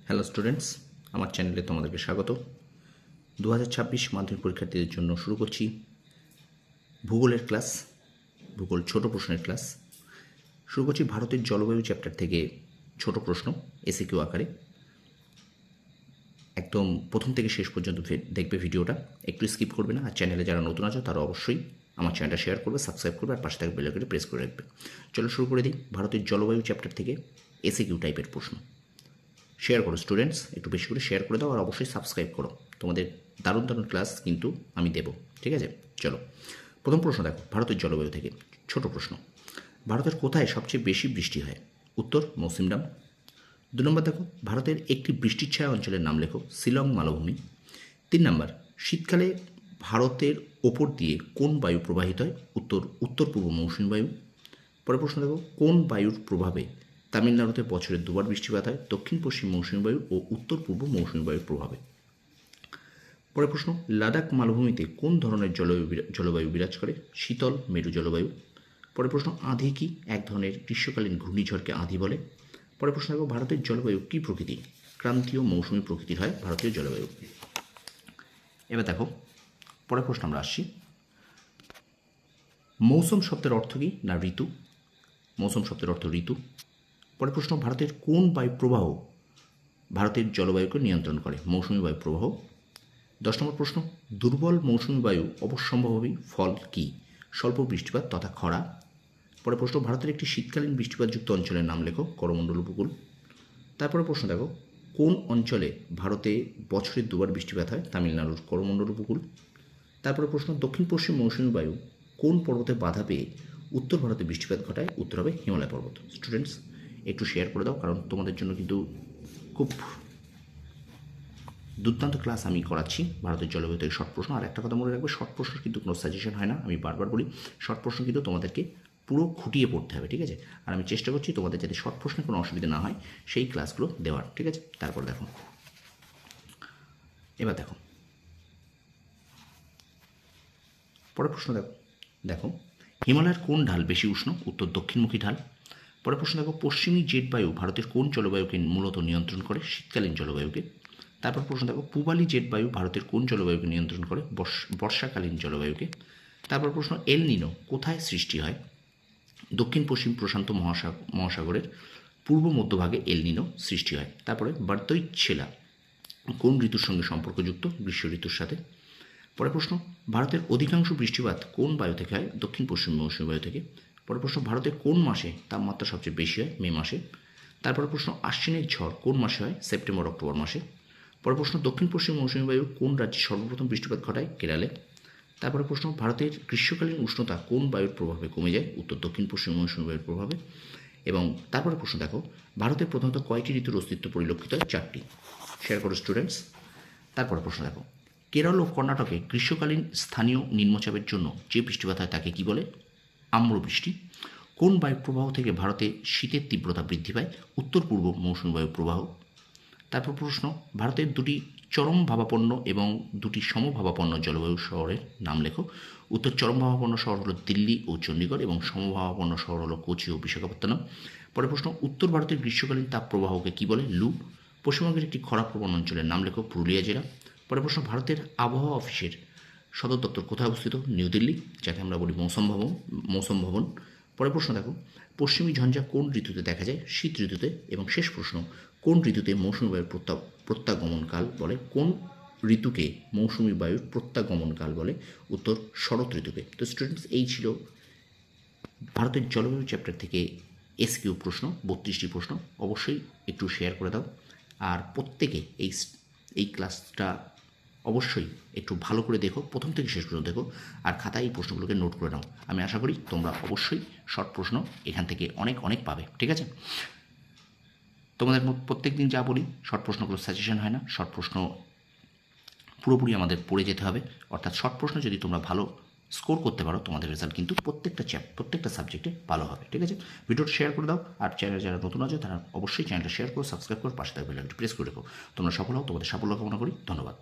Hello students, আমার চ্যানেলে তোমাদেরকে স্বাগত। 2026 মাধ্যমিক পরীক্ষার্থীদের জন্য শুরু করছি ভূগোলের ক্লাস, ভূগোল ছোট প্রশ্নের ক্লাস। শুরু করছি ভারতের জলবায়ু চ্যাপ্টার থেকে ছোট প্রশ্ন এসিকিউ আকারে। একদম প্রথম থেকে শেষ পর্যন্ত দেখবে ভিডিওটা, একটু স্কিপ করবে না। আর চ্যানেলে যারা নতুন আছো তারা অবশ্যই আমার চ্যানেলটা শেয়ার করবে, সাবস্ক্রাইব করবে, আর পাশে থাকা বেল আইকনটি প্রেস করে রাখবে। চলো শুরু করে দিই ভারতের জলবায়ু চ্যাপ্টার থেকে এসিকিউ টাইপের প্রশ্ন। শেয়ার করো স্টুডেন্টস, একটু বেশি করে শেয়ার করে দাও, আর অবশ্যই সাবস্ক্রাইব করো। তোমাদের দারুণ দারুণ ক্লাস কিন্তু আমি দেবো, ঠিক আছে? চলো প্রথম প্রশ্ন দেখো, ভারতের জলবায়ু থেকে ছোট প্রশ্ন। ভারতের কোথায় সবচেয়ে বেশি বৃষ্টি হয়? উত্তর মৌসিমরাম। 2 নম্বর দেখো, ভারতের একটি বৃষ্টির ছায়া অঞ্চলের নাম লেখো। শিলং মালভূমি। 3 নম্বর, শীতকালে ভারতের ওপর দিয়ে কোন বায়ু প্রবাহিত হয়? উত্তর উত্তর পূর্ব মৌসুমী বায়ু। পরের প্রশ্ন দেখো, কোন বায়ুর প্রভাবে তামিলনাড়ুতে বছরে 2বার বৃষ্টিপাত হয়? দক্ষিণ পশ্চিম মৌসুমী বায়ু ও উত্তর পূর্ব মৌসুমী বায়ুর প্রভাবে। পরের প্রশ্ন, লাদাখ মালভূমিতে কোন ধরনের জলবায়ু বিরাজ করে? শীতল মেরু জলবায়ু। পরের প্রশ্ন, আঁধি কি? এক ধরনের গ্রীষ্মকালীন ঘূর্ণিঝড়কে আঁধি বলে। পরের প্রশ্ন দেখো, ভারতের জলবায়ু কী প্রকৃতির? ক্রান্তীয় মৌসুমী প্রকৃতির হয় ভারতীয় জলবায়ু। এবার দেখো পরের প্রশ্ন আমরা আসছি, মৌসুম শব্দের অর্থ কী? না ঋতু। মৌসুম শব্দের অর্থ ঋতু। পরের প্রশ্ন, ভারতের কোন বায়ু প্রবাহ ভারতের জলবায়ুকে নিয়ন্ত্রণ করে? মৌসুমী বায়ু প্রবাহ। 10 নম্বর প্রশ্ন, দুর্বল মৌসুমী বায়ু অবশ্যম্ভাবী ফল কী? স্বল্প বৃষ্টিপাত তথা খরা। পরের প্রশ্ন, ভারতের একটি শীতকালীন বৃষ্টিপাতযুক্ত অঞ্চলের নাম লেখো। করমণ্ডল উপকূল। তারপরে প্রশ্ন দেখো, কোন অঞ্চলে ভারতে বছরে 2বার বৃষ্টিপাত হয়? তামিলনাড়ুর করমণ্ডল উপকূল। তারপরে প্রশ্ন, দক্ষিণ পশ্চিম মৌসুমী বায়ু কোন পর্বতে বাধা পেয়ে উত্তর ভারতে বৃষ্টিপাত ঘটায়? উত্তর হবে হিমালয় পর্বত। স্টুডেন্টস একটু শেয়ার করে দাও, কারণ তোমাদের জন্য কিন্তু খুব দুর্দান্ত ক্লাস আমি করাচ্ছি ভারতের জলবায়ু থেকে শর্ট প্রশ্ন। আর একটা কথা মনে রাখবে, শর্ট প্রশ্ন কিন্তু কোনো সাজেশন হয় না, আমি বারবার বলি। শর্ট প্রশ্ন কিন্তু তোমাদেরকে পুরো খুঁটিয়ে পড়তে হবে, ঠিক আছে? আর আমি চেষ্টা করছি তোমাদের যাতে শর্ট প্রশ্নে কোনো অসুবিধা না হয় সেই ক্লাসগুলো দেওয়ার, ঠিক আছে? তারপর দেখো, এবার দেখো পরের প্রশ্ন দেখো দেখো হিমালয়ের কোন ঢাল বেশি উষ্ণ? উত্তর দক্ষিণমুখী ঢাল। পরের প্রশ্ন দেখো, পশ্চিমী জেট বায়ু ভারতের কোন জলবায়ুকে মূলত নিয়ন্ত্রণ করে? শীতকালীন জলবায়ুকে। তারপর প্রশ্ন দেখো, পূবালি জেট বায়ু ভারতের কোন জলবায়ুকে নিয়ন্ত্রণ করে? বর্ষাকালীন জলবায়ুকে। তারপর প্রশ্ন, এল নিনো কোথায় সৃষ্টি হয়? দক্ষিণ পশ্চিম প্রশান্ত মহাসাগরের পূর্ব মধ্যভাগে এল নিনো সৃষ্টি হয়। তারপরে বার্দৈচ্ছেলা কোন ঋতুর সঙ্গে সম্পর্কযুক্ত? গ্রীষ্ম ঋতুর সাথে। পরের প্রশ্ন, ভারতের অধিকাংশ বৃষ্টিপাত কোন বায়ু থেকে হয়? দক্ষিণ পশ্চিম মৌসুমী বায়ু থেকে। পরের প্রশ্ন, ভারতের কোন মাসে তাপমাত্রা সবচেয়ে বেশি হয়? মে মাসে। তারপরে প্রশ্ন, আশ্বিনের ঝড় কোন মাসে হয়? সেপ্টেম্বর অক্টোবর মাসে। পরের প্রশ্ন, দক্ষিণ পশ্চিম মৌসুমী বায়ু কোন রাজ্যে সর্বপ্রথম বৃষ্টিপাত ঘটায়? কেরালে। তারপরে প্রশ্ন, ভারতের গ্রীষ্মকালীন উষ্ণতা কোন বায়ুর প্রভাবে কমে যায়? উত্তর দক্ষিণ পশ্চিম মৌসুমী বায়ুর প্রভাবে। এবং তারপরে প্রশ্ন দেখো, ভারতে প্রধানত কয়টি ঋতুর অস্তিত্ব পরিলক্ষিত হয়? 4টি। শেয়ার করো স্টুডেন্টস। তারপরে প্রশ্ন দেখো, কেরল ও কর্ণাটকে গ্রীষ্মকালীন স্থানীয় নিম্নচাপের জন্য যে বৃষ্টিপাত হয় তাকে কী বলে? আম্রবৃষ্টি। কোন বায়ু প্রবাহ থেকে ভারতে শীতের তীব্রতা বৃদ্ধি পায়? উত্তর পূর্ব মৌসুমী বায়ু প্রবাহ। তারপর প্রশ্ন, ভারতের 2টি চরম ভাবাপন্ন এবং 2টি সমভাবাপন্ন জলবায়ু শহরের নাম লেখো। উত্তর চরম ভাবাপন্ন শহর হলো দিল্লি ও চণ্ডীগড়, এবং সমভাবাপন্ন শহর হলো কোচি ও বিশাখাপত্তনম। পরের প্রশ্ন, উত্তর ভারতের গ্রীষ্মকালীন তাপ প্রবাহকে কী বলে? লু। পশ্চিমবঙ্গের একটি খরাপ্রবণ অঞ্চলের নাম লেখো। পুরুলিয়া জেলা। পরের প্রশ্ন, ভারতের আবহাওয়া অফিসের সদর দপ্তর কোথায় অবস্থিত? নিউ দিল্লি, যাকে আমরা বলি মৌসুম ভবন। পরের প্রশ্ন দেখো, পশ্চিমী ঝঞ্ঝা কোন ঋতুতে দেখা যায়? শীত ঋতুতে। এবং শেষ প্রশ্ন, কোন ঋতুতে মৌসুমী বায়ুর প্রত্যাগমনকাল বলে? কোন ঋতুকে মৌসুমী বায়ুর প্রত্যাগমনকাল বলে? উত্তর শরৎ ঋতুকে। তো স্টুডেন্টস, এই ছিল ভারতের জলবায়ু চ্যাপ্টার থেকে এসকিউ প্রশ্ন, 32টি প্রশ্ন। অবশ্যই একটু শেয়ার করে দাও, আর প্রত্যেকে এই ক্লাসটা অবশ্যই একটু ভালো করে দেখো, প্রথম থেকে শেষ পর্যন্ত দেখো, আর খাতায় এই প্রশ্নগুলোকে নোট করে নাও। আমি আশা করি তোমরা অবশ্যই শর্ট প্রশ্ন এখান থেকে অনেক অনেক পাবে, ঠিক আছে? তোমাদের প্রত্যেক দিন যা বলি, শর্ট প্রশ্নগুলো সাজেশন হয় না, শর্ট প্রশ্ন পুরোপুরি আমাদের পড়ে যেতে হবে। অর্থাৎ শর্ট প্রশ্ন যদি তোমরা ভালো স্কোর করতে পারো, তোমাদের রেজাল্ট কিন্তু প্রত্যেকটা সাবজেক্টে ভালো হবে, ঠিক আছে? ভিডিওটা শেয়ার করে দাও, আর চ্যানেলে যারা নতুন আছে তারা অবশ্যই চ্যানেলটা শেয়ার করো, সাবস্ক্রাইব করো, পাশে থাকা বেল আইকনটি প্রেস করে রেখো। তোমরা সফল হও, তোমাদের সাফল্য কামনা করি। ধন্যবাদ।